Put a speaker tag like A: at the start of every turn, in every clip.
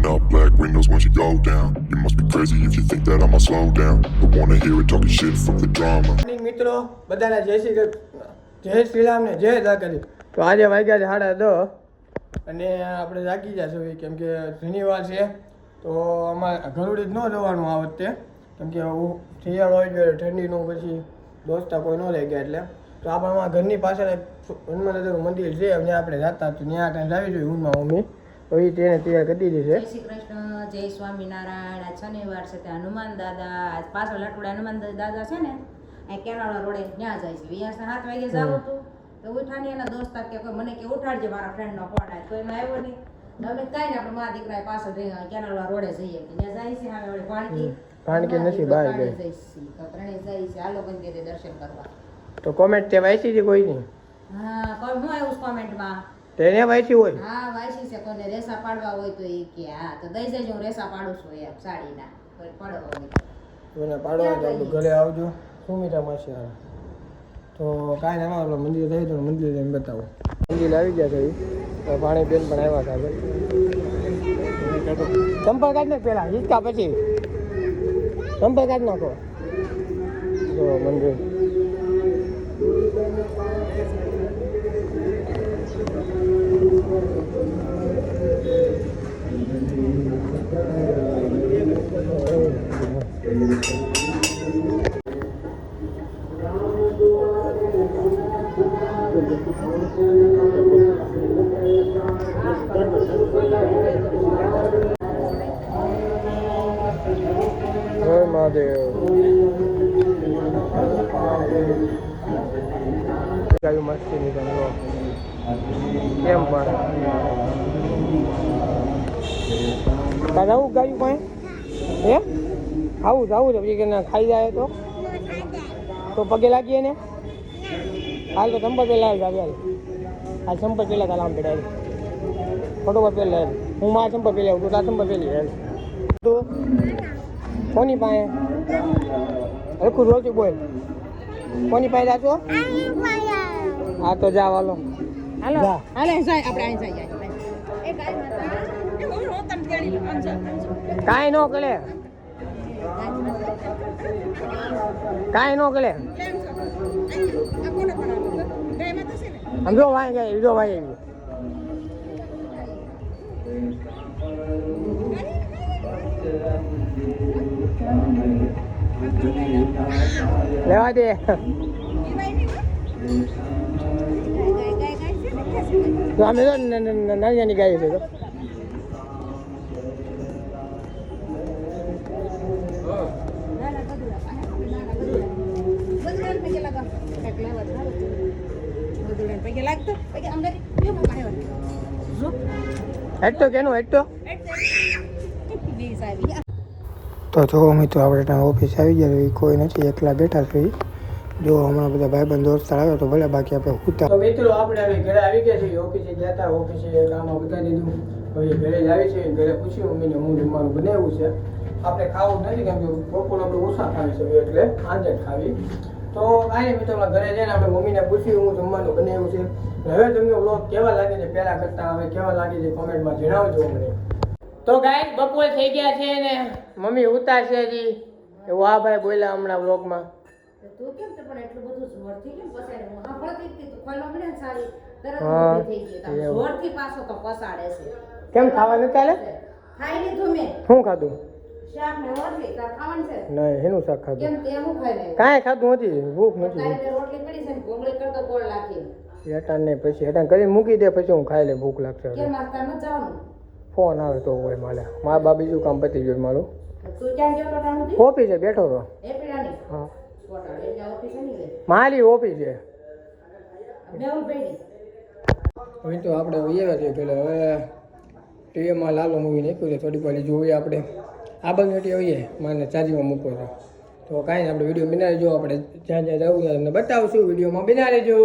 A: Rolling up black windows once you go down. You must be crazy if you think that I'ma slow down. But wanna hear it talking shit from the drama.
B: મિત્રો બધાને જય શ્રી રામ ને જય દ્વારકાધીશ. તો આજે વાગ્યા છે 10:30 અને આપણે જાગી જશું કેમ કે શનિવાર છે તો અમારે ઘરોડી જ ન જવાનું આ વખતે કેમ કે શિયાળો હોય ગયો ઠંડીનું પછી દોસ્તા કોઈ ન રહી ગયા એટલે તો આપણે અમારા ઘરની પાછળ હનુમાન દાદાનું મંદિર છે અને આપણે જતા તો ત્યાં ટાઈમ આવી જોઈએ ઊનમાં મમ્મી તો એ તેને તૈયાર કરી દીધી છે.
C: જય શ્રી કૃષ્ણ, જય સ્વામિનારાયણ. આજ શનિવાર છે ત્યાં હનુમાન દાદા આજ પાછળ લટુડા હનુમાન દાદા છે ને અહીં કેનાળા રોડે ત્યાં જાય છે. અહીંયા 7 વાગે જાવ હતું તો ઉઠાણી એના દોસ્તા કે મને કે ઉઠાડજે મારા ફ્રેન્ડનો ફોન આવે તો એમાં આવ્યો નહીં અમે કાંઈ ને આપણે મા દીકરા પાછળ કેનાળા રોડે જઈએ ત્યાં જાય છે હવે વળી
B: ભાણકી નથી બહાર ગઈ
C: તો ત્રણેય જાય છે હાલો મંદિરે દર્શન કરવા.
B: તો કોમેન્ટ તે વાંચી હતી કોઈ નહીં?
C: હા કોણ હું આવ્યું કોમેન્ટમાં
B: તેને વાંચી હોય?
C: હા વાંચી છે. કોને રેસા પાડવા હોય તો એ કે હા તો દઈ જજો હું રેસા પાડું છું એમ સાડીના કોઈ પડવા હોય
B: તો પાડવા તો આપણું ઘરે આવજો સુમિતા માસી આવે તો કાંઈ ના આપણે મંદિર થઈ તો મંદિર જઈને બતાવો. મંદિર આવી ગયા છે તો પાણી બેન પણ આવ્યા હતા ચંપલ કાઢ ને પેલા હિંચકા પછી ચંપલ કાઢ નાખો જો મંદિર જય મહાદેવ. ગાયું મસ્તી ની કેમ પણ આવું ગાયું પણ હે આવું જ પછી કે ખાઈ જાય તો પગે લાગીએ ને હાલ તો ચંપલ પેલા આવી હાલ ચંપલ પેલા કાલ આમ પેડા ફોટો પેલા હું મારા ચંપલ પેલા આવું તાર ચંપલ પેલી હાલ તો કોની પાસે હરખું રોજુ બોલ કોની પાસે જાશો? હા તો જા હાલો
C: હાલો હાલે જાય આપણે અહીં જાય એ ગાય માતા
B: કાંઈ ન કરે કાંઈ ન કરે આમ જો વાય ગઈ જો વાય આવી લેવા દે તો અમે તો નાની ગાય છે તો હેઠો કેનો હેઠો તો જો મિત્રો આપણે ત્યાં ઓફિસ આવી ગયા કોઈ નથી એકલા બેઠા છે જો હમણાં બધા ભાઈબંધ દોસ્ત આવ્યો તો ભલે બાકી આપણે ઉતા તો મિત્રો આપણે હવે ઘરે આવી ગયા છીએ ઓફિસે ગયા હતા ઓફિસે કામ બધા દીધું હવે ઘરે જ આવી છે ઘરે પૂછ્યું મમ્મીને હું જમવાનું બનાવ્યું છે આપણે ખાવું નથી કેમ કે બપોર આપણે ઓછા ખાવી છે એટલે આજે જ ખાવી તો કાંઈ મિત્રો ઘરે જઈને આપણે મમ્મીને પૂછ્યું હું જમવાનું બનાવ્યું છે હવે તમને વ્લોગ કેવા લાગે છે પહેલા કરતા હવે કેવા લાગે છે કોમેન્ટમાં જણાવજો મને. તો ગાઈસ બપોર થઈ ગયા છે ને મમ્મી ઉતાર છે હજી એવું આ ભાઈ બોલ્યા હમણાં વ્લોગમાં
C: તું કેમ તો પણ એટલું બધું જોરથી કેમ પસાડે હું આ પડતી હતી તું ખોલો મને ને સારી તરત
B: હા,
C: ઊભી થઈ ગઈ તો જોરથી પાછો તો પસાડે છે
B: કેમ ખાવા ન ચાલે?
C: ખાઈ લીધું મેં
B: શું ખાધું?
C: શાક ને રોટલી તાર ખાવાનું છે
B: નહીં એનું શાક ખાધું
C: કેમ તે હું ખાઈ લે
B: કાંઈ ખાધું નથી ભૂખ નથી
C: તારી બે રોટલી પડી છે ને ભૂંગળી કરતો ગોળ લાખી
B: હેઠાણ નહીં પછી હેઠાણ કરીને મૂકી દે પછી હું ખાઈ લે ભૂખ લાગશે
C: કેમ મારતા ન જવાનું
B: ફોન આવે તો હોય મારે મારા બા બીજું કામ પતી ગયું મારું
C: તું ક્યાં ગયો તો તારું
B: ઓફિસે બેઠો હતો
C: એ પેલાની
B: હા
C: કોટા એટલે ઓફિસ ની લે
B: મારી ઓફિસ છે
C: બેઉ પેડી
B: હવે તો આપણે આવ્યા છીએ પેલા હવે ટીવીમાં લાલો મૂવી નાખ્યું છે થોડીક વાર જોઈએ આપણે આ બાજુ હટી આવીએ મારે ચાર્જિંગમાં મૂકો છે તો કાંઈ નહીં આપણે વિડીયો બિના રહેજો આપણે જ્યાં જ્યાં જવું ત્યાં તમને બતાવશું વિડીયોમાં બિના રહેજો.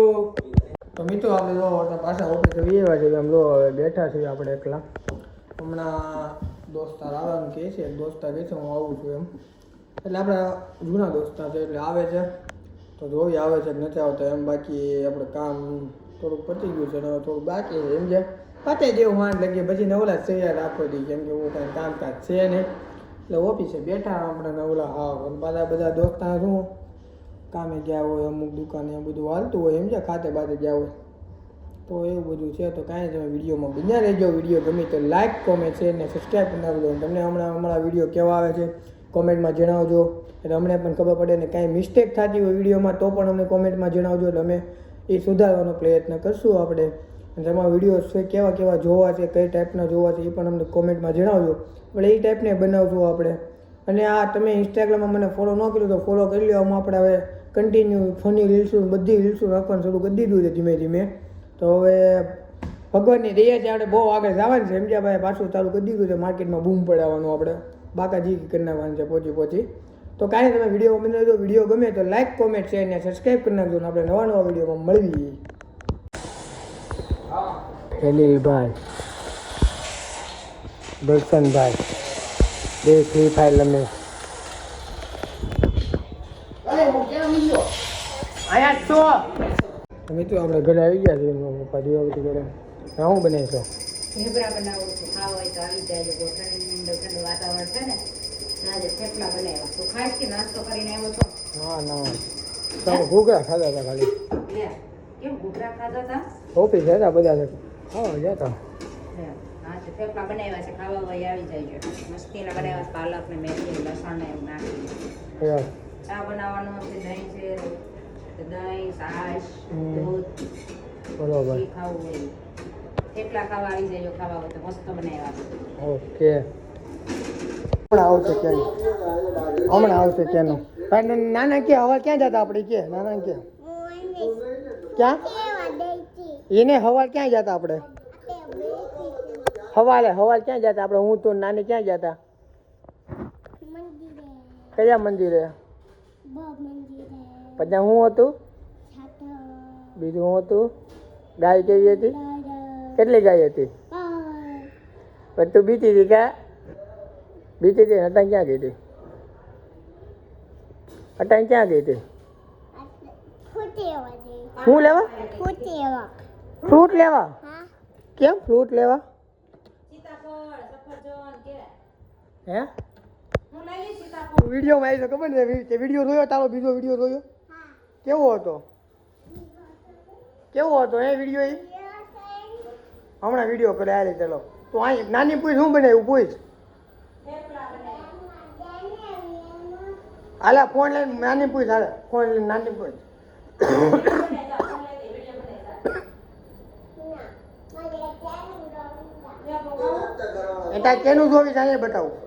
B: તો મિત્રો આપણે જો પાછા ઓફિસે આવ્યા છીએ આમ જો હવે બેઠા છીએ આપણે એકલા હમણાં દોસ્તાર આવવાનું કહે છે દોસ્તાર કહે છે હું આવું છું એમ એટલે આપણા જૂના દોસ્તાર છે એટલે આવે છે તો જોઈ આવે છે કે નથી આવતા એમ બાકી આપણે કામ થોડુંક પતી ગયું છે અને થોડુંક બાકી છે એમ છે પતે જેવું વાંધ લાગે પછી નવલા તૈયાર રાખો દી કેમ કે એવું કાંઈ કામકાજ છે નહીં એટલે ઓફિસે બેઠા હમણાં નવલા હા પણ પાછા બધા દોસ્તાર શું કામે ગયા હોય અમુક દુકાને બધું હાલતું હોય એમ છે ખાતે બાતે ગયા હોય તો એવું બધું છે તો કાંઈ તમે વિડીયોમાં બન્યા રહેજો વિડીયો ગમે તો લાઇક કોમેન્ટ છે ને સબસ્ક્રાઈબ કરી નાખજો તમને હમણાં વિડીયો કેવા આવે છે કોમેન્ટમાં જણાવજો એટલે અમને પણ ખબર પડે ને કાંઈ મિસ્ટેક થતી હોય વિડીયોમાં તો પણ અમને કોમેન્ટમાં જણાવજો એટલે અમે એ સુધારવાનો પ્રયત્ન કરશું આપણે અને તમારા વિડીયો છે કેવા જોવા છે કઈ ટાઈપના જોવા છે એ પણ અમને કોમેન્ટમાં જણાવજો એટલે એ ટાઈપને બનાવશું આપણે અને આ તમે ઇન્સ્ટાગ્રામમાં મને ફોલો ન કર્યું તો ફોલો કરી લો આમાં આપણે હવે કન્ટિન્યુ ફની રીલ્સો બધી રીલ્સો રાખવાનું શરૂ કરી દીધું છે ધીમે ધીમે તો હવે ભગવાનની દયા છે આપણે બહુ આગળ જવાનું છે સમજ્યા ભાઈ પાછું ચાલુ કરી દીધું છે માર્કેટમાં બૂમ પડાવવાનું આપણે બાકાજી કરી નાખવાનું છે પહોંચી તો કાંઈ તમે વિડીયો ગમે તો વિડીયો ગમે તો લાઇક કોમેન્ટ શેર ને સબસ્ક્રાઈબ કરી નાખજો ને આપણે નવા વિડીયોમાં મળીએ હેલીલભાઈ દર્શનભાઈ બે ફ્રી ફાયર રમે મિત્રો આપણે ઘરે આવી ગયા છીએ પપ્પા દીવાબત્તી ઘરે હું બનાવીશો
C: ઢેબરા બનાવું છું ખાવા હોય તો આવી જાય ઠંડુ ઠંડુ વાતાવરણ છે ને આજે થેપલા બનાવ્યા તો ખાસ કે નાસ્તો કરીને આવ્યો છો
B: ના તમે ઘૂઘરા ખાધા હતા ખાલી
C: લે કેમ ઘૂઘરા ખાધા હતા
B: ઓફિસ હતા બધા હા જતા
C: હા તો થેપલા બનાવ્યા છે ખાવા હોય આવી જાય છે મસ્તીના બનાવ્યા પાલક ને મેથી લસણ ને એવું નાખી ચા બનાવવાનું છે દહીં છે દહીં છાશ દૂધ
B: બરોબર
C: એ ખાવું હોય થેપલા ખાવા આવી જાય ખાવા હોય તો મસ્ત બનાવ્યા
B: ઓકે હમણાં આવશે કેનું નાના કે હવા ક્યાં જતા આપણે કે નાના કે ક્યાં એને હવા ક્યાં જતા આપણે હવાલે ક્યાં જતા આપણે હું તો નાની ક્યાં જતા કયા મંદિરે પછી હું હતું બીજું હું હતું ગાય કેવી હતી કેટલી ગાય હતી પછી તું બીતી હતી કા બીતી હતી હતા ક્યાં ગઈ હતી અટાઈ ક્યાં ગઈ હતી શું લેવા ફ્રૂટ લેવા કેમ ફ્રૂટ લેવા હે વિડીયોમાં આવી તો ખબર ને વિડીયો જોયો તારો બીજો વિડીયો જોયો કેવો હતો એ વિડીયો એ હમણાં વિડીયો કરે આ રીતે ચલો તો અહીં નાની પૂછ શું બનાવ્યું પૂછ હાલા ફોન લઈને નાની પૂછ હાલે ફોન લઈને નાની પૂછ કેનું જોવીશ અહીંયા બતાવું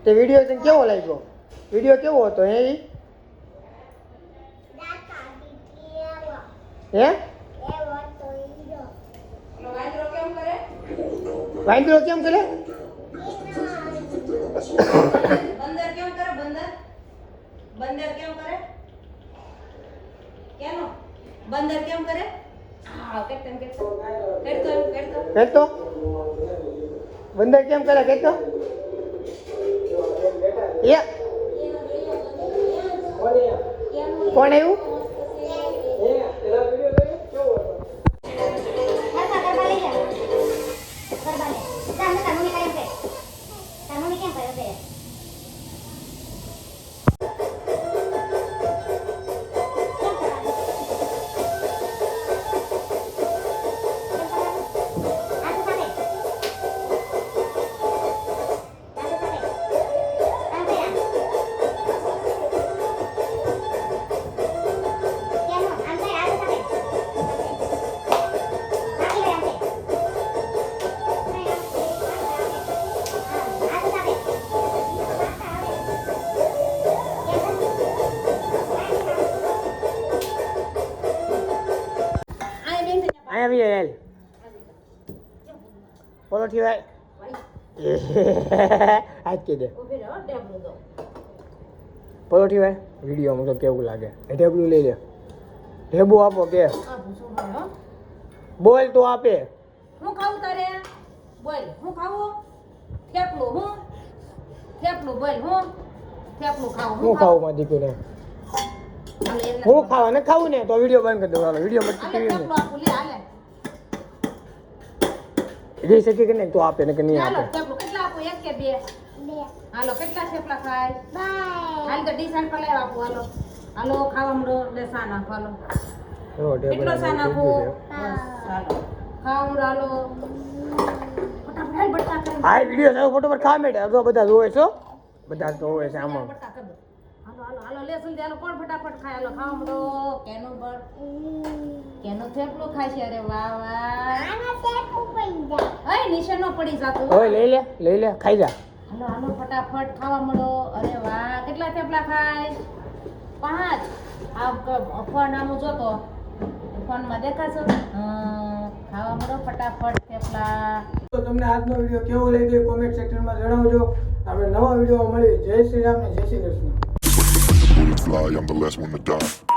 B: તે વિડીયો તને કેવો લાગ્યો વિડીયો કેવો હતો હે વાંદરો કેમ કરે
C: બંદર કેમ કરે હા
B: કહેતો બંદર કેમ કરે કહેતો એ કોણ આવ્યું આવી યાર બોલો ઠી ભાઈ આજ કે દે બોલો ઠી ભાઈ વિડીયોમાં તો કેવું લાગે એ ઢેબલું લઈ લે ઢેબુ આપો કે બોલ તો આપે
C: હું ખાવું તારે બોલ હું ખાવું થેપલું હું થેપલું બોલ હું થેપલું ખાવું
B: હું ખાવું માં દીકું ને
C: હાલે એને
B: હું ખાવા ને ખાવું ને તો વિડીયો બંધ કરી દો હાલો વિડીયો મત
C: હાલે
B: કરી
C: થેપલું આપું લે હાલે
B: જઈ શકે કે નહીં તો આપે ને કે નહીં
C: હાલો
B: આપે
C: થેપલું કેટલા આપું એક કે બે હાલો કેટલા થેપલા ખાય હાલ તો ડીસાન પર લાવ આપું હાલો હાલો ખાવા મળો લે સા નાખો હાલો
B: જો ટેબલ
C: કેટલો સા નાખું બસ હાલો ખાવા મળો હાલો ફટાફટ હાલ બટા કરે
B: હા વિડીયો સારો ફોટો પર ખા મેડે તો બધા જોવે છો બધા જોવે છે આમાં
C: બટા કર દો હાલો હાલો હાલો લે જલ્દી હાલો કોણ ફટાફટ ખાય હાલો ખાવા મળો કેનું બર કેનું થેપલું ખાય છે અરે વાહ વાહ ઓય નીચે નો પડી જાતું
B: ઓય લઈ લે ખાઈ જા
C: હાલો હાલો ફટાફટ ખાવા મળો અરે વાહ કેટલા થેપલા ખાય 5 આ ફોન આમ જોતો ફોનમાં દેખાશો ખાવા મળો ફટાફટ થેપલા
B: તો તમને આજનો વિડીયો કેવો લાગ્યો કોમેન્ટ સેક્શનમાં જણાવજો આપણે નવા વિડીયોમાં મળીએ જય શ્રી રામ ને જય Shri Krishna
A: Bullets fly, I'm the last one to die.